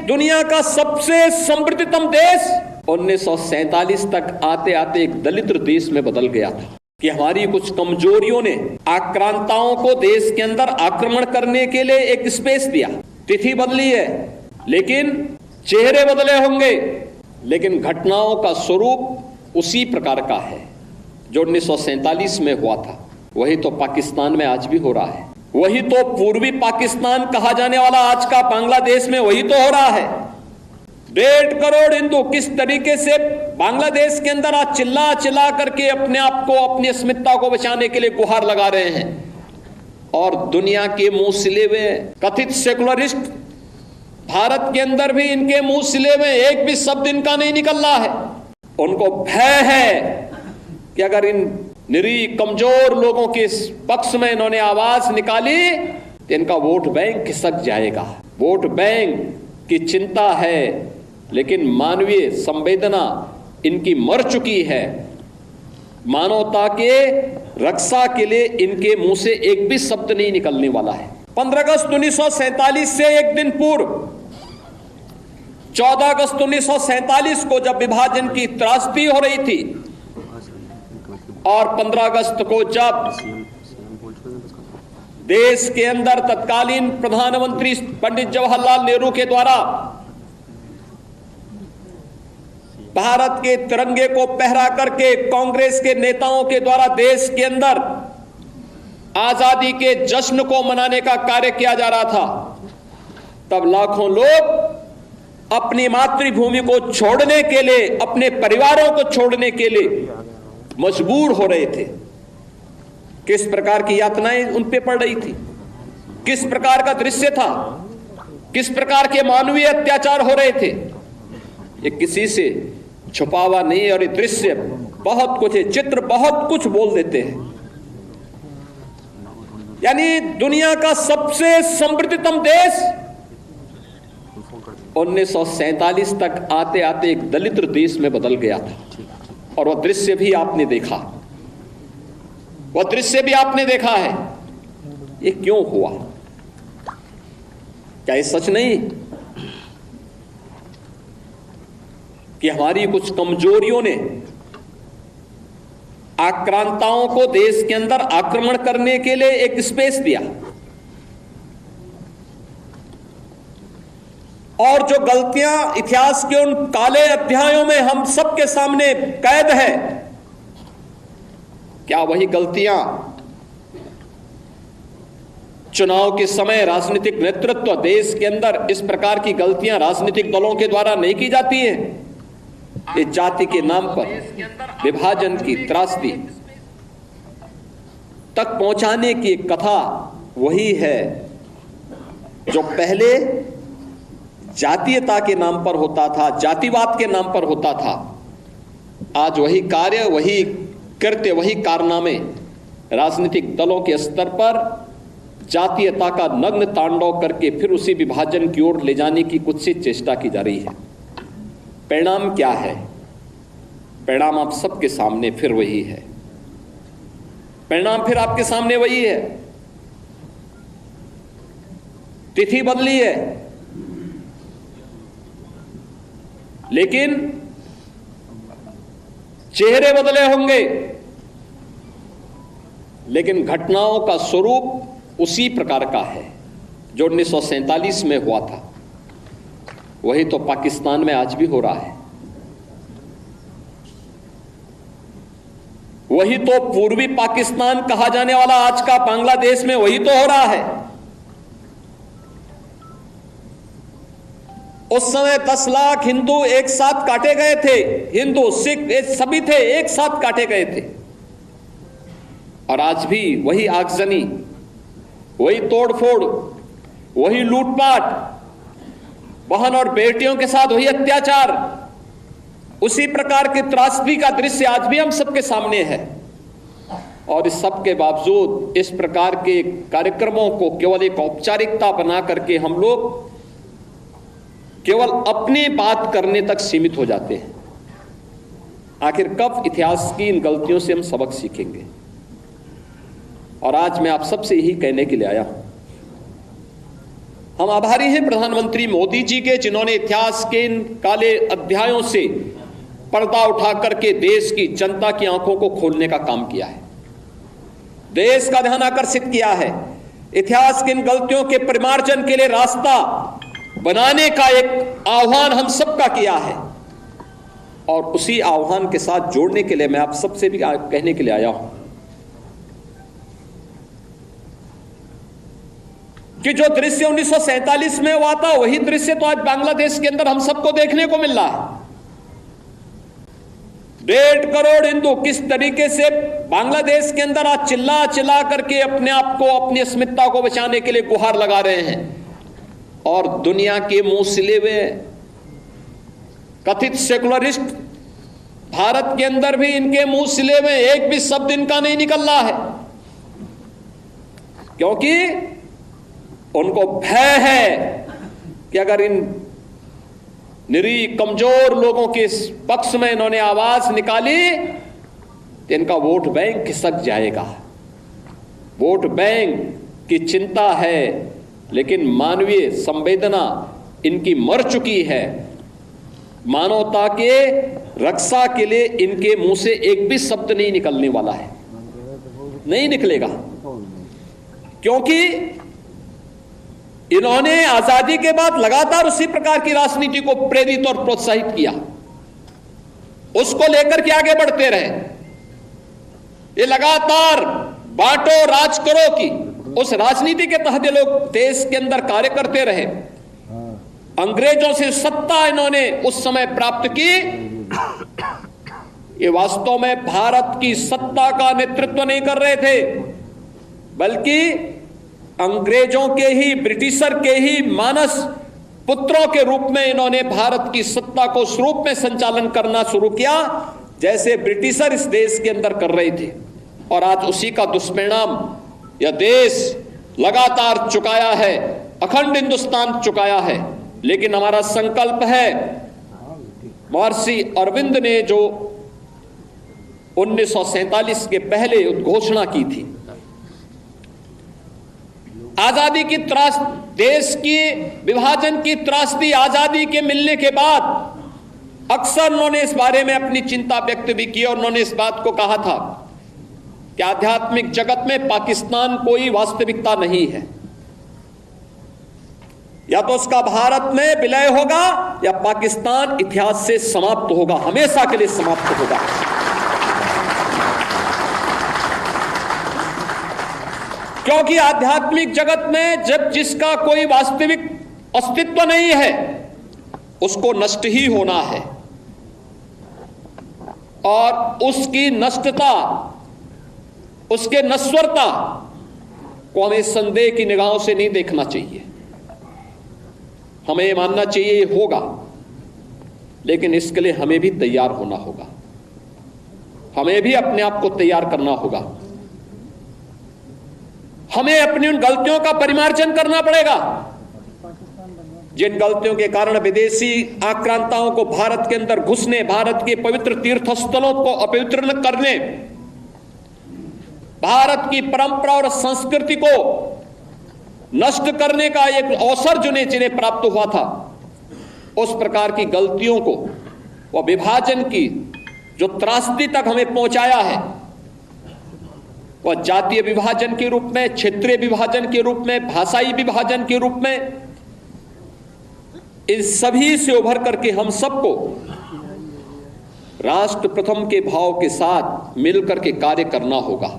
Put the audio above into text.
दुनिया का सबसे समृद्धतम देश 1947 तक आते आते एक दलित देश में बदल गया था कि हमारी कुछ कमजोरियों ने आक्रांताओं को देश के अंदर आक्रमण करने के लिए एक स्पेस दिया। तिथि बदली है, लेकिन चेहरे बदले होंगे, लेकिन घटनाओं का स्वरूप उसी प्रकार का है जो 1947 में हुआ था। वही तो पाकिस्तान में आज भी हो रहा है। वही तो पूर्वी पाकिस्तान कहा जाने वाला आज का बांग्लादेश में वही तो हो रहा है। 1.5 करोड़ हिंदू किस तरीके से बांग्लादेश के अंदर आज चिल्ला चिल्ला करके अपने आप को, अपनी अस्मिता को बचाने के लिए गुहार लगा रहे हैं, और दुनिया के मुंह सिले हुए कथित सेकुलरिस्ट भारत के अंदर भी इनके मुंह सिले हुए एक भी शब्द इनका नहीं निकल रहा है। उनको भय है कि अगर इन निरीह कमजोर लोगों के पक्ष में इन्होंने आवाज निकाली तो इनका वोट बैंक खिसक जाएगा। वोट बैंक की चिंता है, लेकिन मानवीय संवेदना इनकी मर चुकी है। मानवता के रक्षा के लिए इनके मुंह से एक भी शब्द नहीं निकलने वाला है। 15 अगस्त 1947 से एक दिन पूर्व 14 अगस्त 1947 को जब विभाजन की त्रासदी हो रही थी, और 15 अगस्त को जब देश के अंदर तत्कालीन प्रधानमंत्री पंडित जवाहरलाल नेहरू के द्वारा भारत के तिरंगे को पहरा करके कांग्रेस के नेताओं के द्वारा देश के अंदर आजादी के जश्न को मनाने का कार्य किया जा रहा था, तब लाखों लोग अपनी मातृभूमि को छोड़ने के लिए, अपने परिवारों को छोड़ने के लिए मजबूर हो रहे थे। किस प्रकार की यातनाएं उन पे पड़ रही थी, किस प्रकार का दृश्य था, किस प्रकार के मानवीय अत्याचार हो रहे थे, ये किसी से छुपा हुआ नहीं। और ये दृश्य बहुत कुछ है, चित्र बहुत कुछ बोल देते हैं। यानी दुनिया का सबसे समृद्धतम देश 1947 तक आते आते एक दलित देश में बदल गया था, और वह दृश्य भी आपने देखा, वह दृश्य भी आपने देखा है। ये क्यों हुआ? क्या ये सच नहीं कि हमारी कुछ कमजोरियों ने आक्रांताओं को देश के अंदर आक्रमण करने के लिए एक स्पेस दिया, और जो गलतियां इतिहास के उन काले अध्यायों में हम सबके सामने कैद है, क्या वही गलतियां चुनाव के समय राजनीतिक नेतृत्व देश के अंदर इस प्रकार की गलतियां राजनीतिक दलों के द्वारा नहीं की जाती हैं? इस जाति के नाम पर विभाजन की त्रासदी तक पहुंचाने की एक कथा वही है जो पहले जातीयता के नाम पर होता था, जातिवाद के नाम पर होता था। आज वही कार्य, वही कृत्य, वही कारनामे राजनीतिक दलों के स्तर पर जातीयता का नग्न तांडव करके फिर उसी विभाजन की ओर ले जाने की कुछ सी चेष्टा की जा रही है। परिणाम क्या है? परिणाम आप सबके सामने फिर वही है। परिणाम फिर आपके सामने वही है। तिथि बदली है, लेकिन चेहरे बदले होंगे, लेकिन घटनाओं का स्वरूप उसी प्रकार का है जो 1947 में हुआ था। वही तो पाकिस्तान में आज भी हो रहा है। वही तो पूर्वी पाकिस्तान कहा जाने वाला आज का बांग्लादेश में वही तो हो रहा है। उस समय 10 लाख हिंदू एक साथ काटे गए थे, हिंदू सिख सभी थे, एक साथ काटे गए थे। और आज भी वही आगजनी, वही तोड़फोड़, वही लूटपाट, बहन और बेटियों के साथ वही अत्याचार, उसी प्रकार की त्रासदी का दृश्य आज भी हम सबके सामने है। और इस सब के बावजूद इस प्रकार के कार्यक्रमों को केवल एक औपचारिकता बना करके हम लोग केवल अपनी बात करने तक सीमित हो जाते हैं। आखिर कब इतिहास की इन गलतियों से हम सबक सीखेंगे? और आज मैं आप सबसे यही कहने के लिए आया हूं, हम आभारी हैं प्रधानमंत्री मोदी जी के, जिन्होंने इतिहास के इन काले अध्यायों से पर्दा उठा करके देश की जनता की आंखों को खोलने का काम किया है, देश का ध्यान आकर्षित किया है, इतिहास की इन गलतियों के परिमार्जन के लिए रास्ता बनाने का एक आह्वान हम सबका किया है। और उसी आह्वान के साथ जोड़ने के लिए मैं आप सबसे भी कहने के लिए आया हूं कि जो दृश्य 1947 में हुआ था, वही दृश्य तो आज बांग्लादेश के अंदर हम सबको देखने को मिल रहा है। 1.5 करोड़ हिंदू किस तरीके से बांग्लादेश के अंदर आज चिल्ला चिल्ला करके अपने आप को, अपनी अस्मिता को बचाने के लिए गुहार लगा रहे हैं, और दुनिया के मुंह सिले हुए कथित सेकुलरिस्ट भारत के अंदर भी इनके मुंह सिले हुए एक भी शब्द इनका नहीं निकल रहा है, क्योंकि उनको भय है कि अगर इन निरीह कमजोर लोगों के पक्ष में इन्होंने आवाज निकाली तो इनका वोट बैंक खिसक जाएगा। वोट बैंक की चिंता है, लेकिन मानवीय संवेदना इनकी मर चुकी है। मानवता के रक्षा के लिए इनके मुंह से एक भी शब्द नहीं निकलने वाला है, नहीं निकलेगा, क्योंकि इन्होंने आजादी के बाद लगातार उसी प्रकार की राजनीति को प्रेरित और प्रोत्साहित किया, उसको लेकर के आगे बढ़ते रहे। ये लगातार बांटो राज करो की उस राजनीति के तहत ये लोग देश के अंदर कार्य करते रहे। अंग्रेजों से सत्ता इन्होंने उस समय प्राप्त की। ये वास्तव में भारत की सत्ता का नेतृत्व नहीं कर रहे थे, बल्कि अंग्रेजों के ही, ब्रिटिशर के ही मानस पुत्रों के रूप में इन्होंने भारत की सत्ता को उस रूप में संचालन करना शुरू किया जैसे ब्रिटिशर इस देश के अंदर कर रहे थे। और आज उसी का दुष्परिणाम यह देश लगातार चुकाया है, अखंड हिंदुस्तान चुकाया है। लेकिन हमारा संकल्प है, महर्षि अरविंद ने जो 1947 के पहले उद्घोषणा की थी, आजादी की त्रास, देश की विभाजन की त्रासदी आजादी के मिलने के बाद अक्सर उन्होंने इस बारे में अपनी चिंता व्यक्त भी की, और उन्होंने इस बात को कहा था कि आध्यात्मिक जगत में पाकिस्तान कोई वास्तविकता नहीं है, या तो उसका भारत में विलय होगा या पाकिस्तान इतिहास से समाप्त होगा, हमेशा के लिए समाप्त होगा। क्योंकि आध्यात्मिक जगत में जब जिसका कोई वास्तविक अस्तित्व नहीं है, उसको नष्ट ही होना है, और उसकी नष्टता, उसके नश्वरता को हमें संदेह की निगाहों से नहीं देखना चाहिए। हमें ये मानना चाहिए ये होगा, लेकिन इसके लिए हमें भी तैयार होना होगा, हमें भी अपने आप को तैयार करना होगा। हमें अपनी उन गलतियों का परिमार्जन करना पड़ेगा जिन गलतियों के कारण विदेशी आक्रांताओं को भारत के अंदर घुसने, भारत के पवित्र तीर्थ स्थलों को अपवित्र करने, भारत की परंपरा और संस्कृति को नष्ट करने का एक अवसर जिन्हें प्राप्त हुआ था, उस प्रकार की गलतियों को, वह विभाजन की जो त्रासदी तक हमें पहुंचाया है, वह जातीय विभाजन के रूप में, क्षेत्रीय विभाजन के रूप में, भाषाई विभाजन के रूप में, इन सभी से उभर करके हम सबको राष्ट्र प्रथम के भाव के साथ मिलकर के कार्य करना होगा।